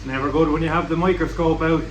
Never good when you have the microscope out.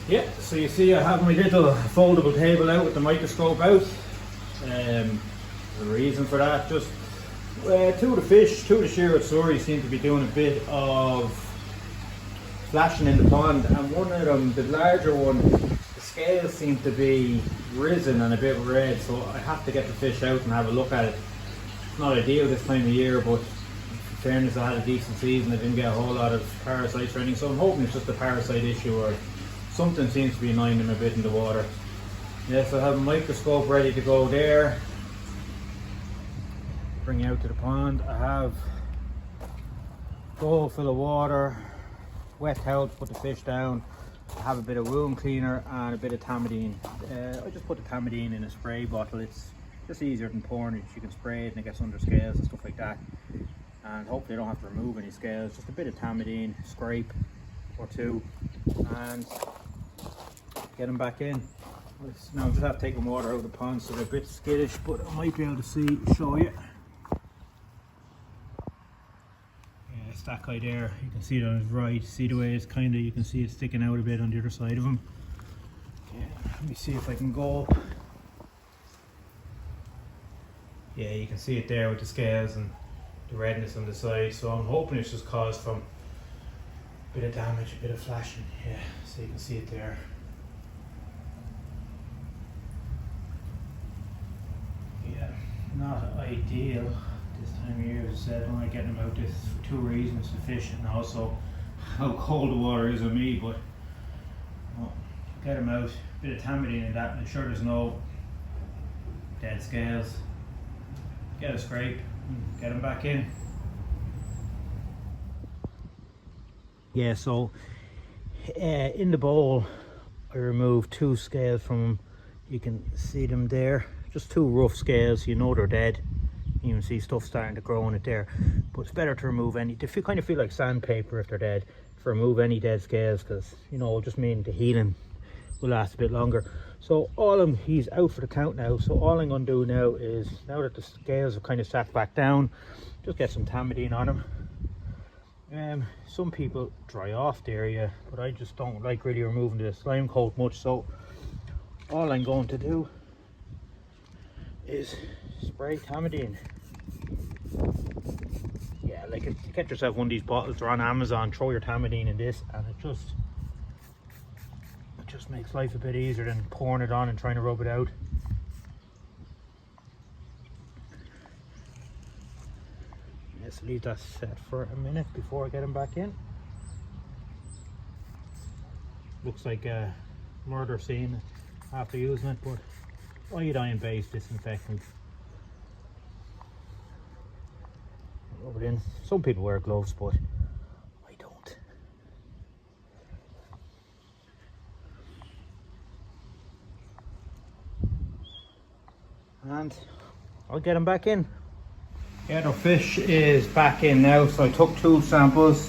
Yeah, so you see I have my little foldable table out with the microscope out. The reason for that, just two of the shiro seem to be doing a bit of flashing in the pond, and one of them, the larger one, the scales seem to be risen and a bit red, so I have to get the fish out and have a look at it. It's not ideal this time of year, but in fairness I had a decent season. I didn't get a whole lot of parasites or anything, so I'm hoping it's just a parasite issue or something seems to be annoying them a bit in the water. Yes, I have a microscope ready to go there. Bring it out to the pond. I have a bowl full of water, wet towel to put the fish down. I have a bit of wound cleaner and a bit of tamidine. I just put the tamidine in a spray bottle. It's just easier than pouring it. You can spray it and it gets under scales and stuff like that. And hopefully I don't have to remove any scales. Just a bit of tamidine, scrape or two, and get them back in. Now I just have to take the water out of the pond, so they're a bit skittish, but I might be able to show you. Yeah, it's that guy there. You can see it on his right. See the way it's you can see it sticking out a bit on the other side of him. Yeah, let me see if I can go. Yeah, you can see it there with the scales and the redness on the side. So I'm hoping it's just caused from a bit of damage, a bit of flashing. Yeah, so you can see it there. Yeah, not ideal this time of year. As I said, I'm only getting them out this for two reasons: the fish and also how cold the water is on me. But well, get them out, a bit of tamidine in that, make sure there's no dead scales. Get a scrape and get them back in. Yeah, so in the bowl I removed two scales from them. You can see them there, just two rough scales. You know they're dead. You can see stuff starting to grow in it there, but it's better to remove any. They kind of feel like sandpaper if they're dead, to remove any dead scales, because it'll just mean the healing will last a bit longer. So he's out for the count now, so all I'm going to do now is, now that the scales have kind of sat back down, just get some tamidine on him. Some people dry off the area, but I just don't like really removing the slime coat much, so all I'm going to do is spray tamidine. Yeah, like, get yourself one of these bottles, they're on Amazon, throw your tamidine in this, and it just makes life a bit easier than pouring it on and trying to rub it out. Let's leave that set for a minute before I get him back in. Looks like a murder scene after using it, but iodine based disinfectant. Rub it in. Some people wear gloves, but I don't. and I'll get him back in. Yeah, the fish is back in now, so I took 2 samples,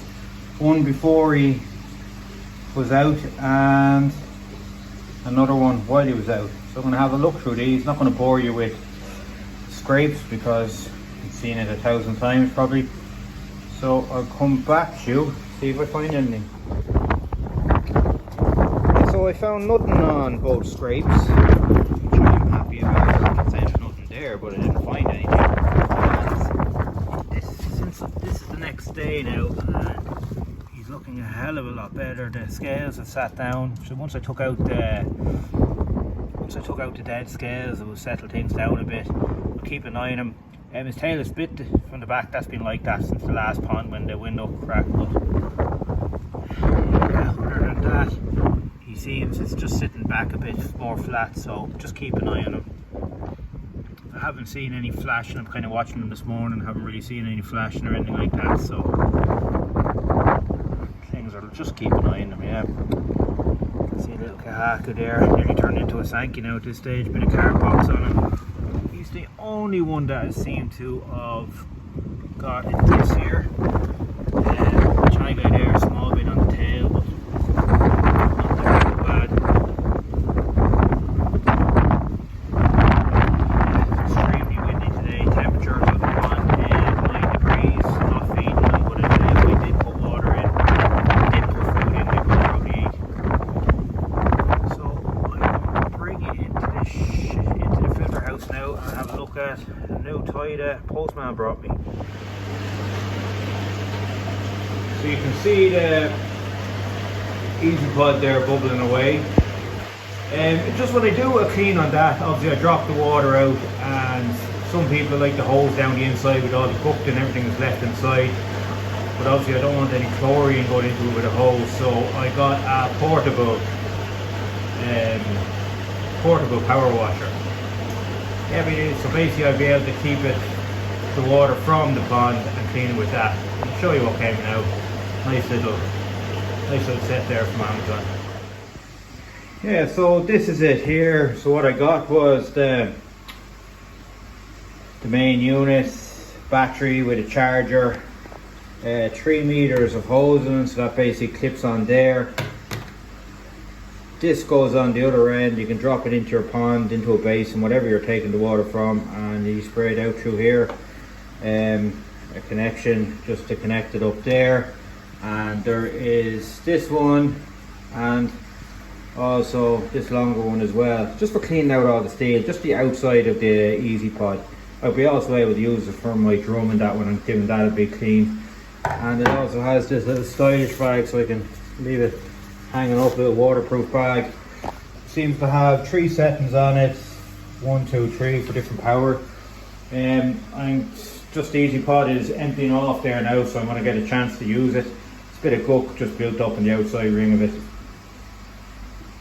one before he was out and another one while he was out. So I'm going to have a look through these. Not going to bore you with scrapes because you've seen it 1,000 times probably. So I'll come back to you, see if I find anything. So I found nothing on both scrapes, which I'm happy about. I can say there's nothing there, but I didn't find anything. Since this is the next day now, and he's looking a hell of a lot better. The scales have sat down. So once I took out the dead scales, it will settle things down a bit. I'll keep an eye on him. His tail is split from the back. That's been like that since the last pond when the window cracked. But yeah, other than that, he seems it's just sitting back a bit more flat. So just keep an eye on him. I haven't seen any flashing. I'm kind of watching him this morning. Haven't really seen any flashing or anything like that. So things are just keep an eye on him. Yeah. See a little kahaka there. Nearly turned into a sankey now at this stage. Bit of carp box on him. He's the only one that I seem to have got in this here. Chai guy there, a small bit on the tail, but not too bad. Extremely windy today. Temperatures of the pond 9 degrees. Not feeding them, but we did put water in. We did put food in. We could probably eat. So I'm bringing it into the filter house now and have a look at a new toy that Postman brought me. So you can see the easy pod there bubbling away. Just when I do a clean on that, obviously I drop the water out, and some people like to hose down the inside with all the cooked and everything is left inside. But obviously I don't want any chlorine going into it with a hose, so I got a portable power washer. So basically I'll be able to keep the water from the pond and clean it with that. I'll show you what came out. Nice little set there from Amazon. Yeah, so this is it here. So what I got was the main unit, battery with a charger, 3 meters of hosing, so that basically clips on there. This goes on the other end. You can drop it into your pond, into a basin, whatever you're taking the water from, and you spray it out through here. A connection just to connect it up there, and there is this one and also this longer one as well, just for cleaning out all the steel, just the outside of the easy pod. I'll be also able to use it for my drum and that when I'm giving that a big clean. And it also has this little stylish bag, so I can leave it hanging up, a little waterproof bag. Seems to have 3 settings on it, 1, 2, 3 for different power. I'm just the easy pod is emptying off there now, so I'm going to get a chance to use it. It's a bit of gunk just built up in the outside ring of it.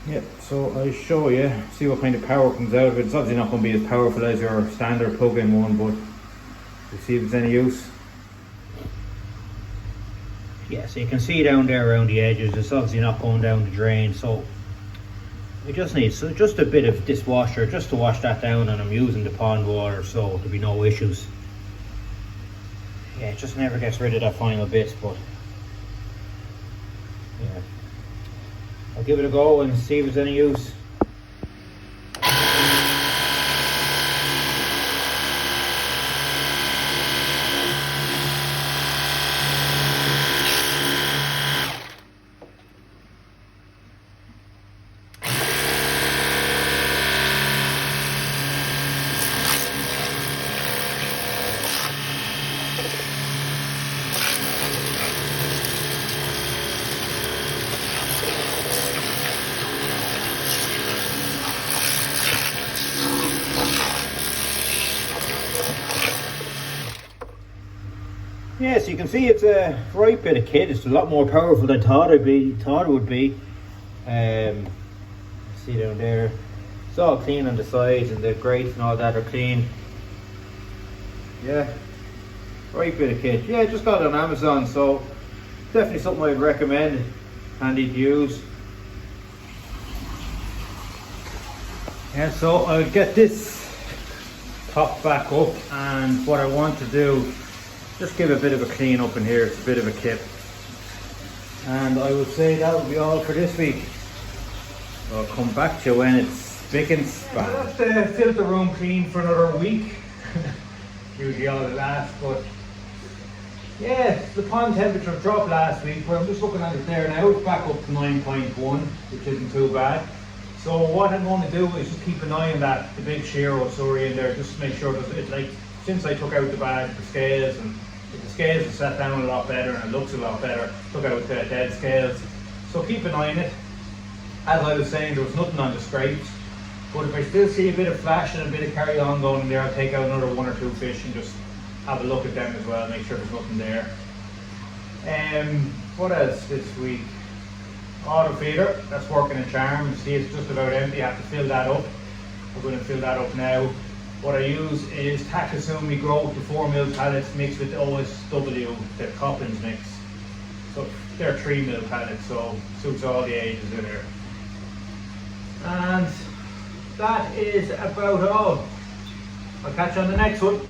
Yep, so I'll show you, see what kind of power comes out of it. It's obviously not going to be as powerful as your standard plug-in one, but we'll see if it's any use. Yeah, so you can see down there around the edges, it's obviously not going down the drain, so we just need just a bit of dishwasher just to wash that down, and I'm using the pond water, so there'll be no issues. Yeah, it just never gets rid of that final bit, but yeah, I'll give it a go and see if it's any use. Yeah, so you can see it's a right bit of kit. It's a lot more powerful than I thought it would be. See down there, it's all clean on the sides, and the grates and all that are clean. Yeah, right bit of kit. Yeah, just got it on Amazon, so definitely something I'd recommend. Handy to use. Yeah, so I'll get this top back up, and what I want to do, just give a bit of a clean up in here. It's a bit of a kip, and I would say that will be all for this week. So I'll come back to you when it's spick and span. I'll have to fill the room clean for another week. Usually all it lasts, but yeah, the pond temperature dropped last week, but I'm just looking at it there now. It's back up to 9.1, which isn't too bad. So what I'm going to do is just keep an eye on that, the big shiro sorry in there, just to make sure that it's like, since I took out the bag, the scales, and the scales have sat down a lot better and it looks a lot better. Took out the dead scales. So keep an eye on it. As I was saying, there was nothing on the scrapes, but if I still see a bit of flash and a bit of carry on going in there, I'll take out another 1 or 2 fish and just have a look at them as well, make sure there's nothing there. What else this week? Auto feeder, that's working a charm. You see it's just about empty, I have to fill that up. I'm going to fill that up now. What I use is Takasumi Growth, the 4mm pellets mixed with OSW, the Coppins mix. So they're 3mm pellets, so suits all the ages in there. And that is about all. I'll catch you on the next one.